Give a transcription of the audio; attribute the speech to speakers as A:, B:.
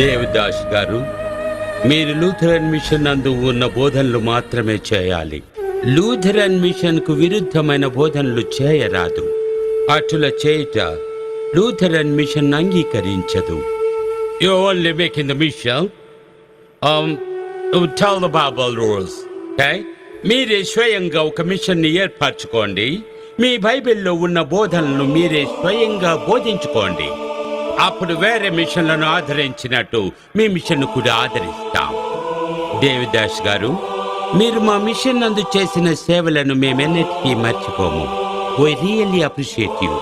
A: దేవదాస్ గారు, మీరు Lutheran machine నందు ఉన్న బోధనలు మాత్రమే చేయాలి. లూథరన్ మిషన్ కు విరుద్ధమైన బోధనలు చేయరాదు. అటుల చేయుట లూథరన్ మిషన్ అంగీకరించదు. You only making the mission. Tell the Bible rules. Okay? మీరే స్వయంగా ఒక మిషన్ ని ఏర్పరచుకోండి. మీ బైబిల్లో ఉన్న బోధనలను మీరే స్వయంగా బోధించుకోండి. అప్పుడు వేరే మిషన్లను ఆదరించినట్టు మీ మిషన్ కూడా ఆదరిస్తాం. దేవదాస్ గారు, మీరు మా మిషన్ నందు చేసిన సేవలను మేమెన్నటికీ మర్చిపోము. We really appreciate you.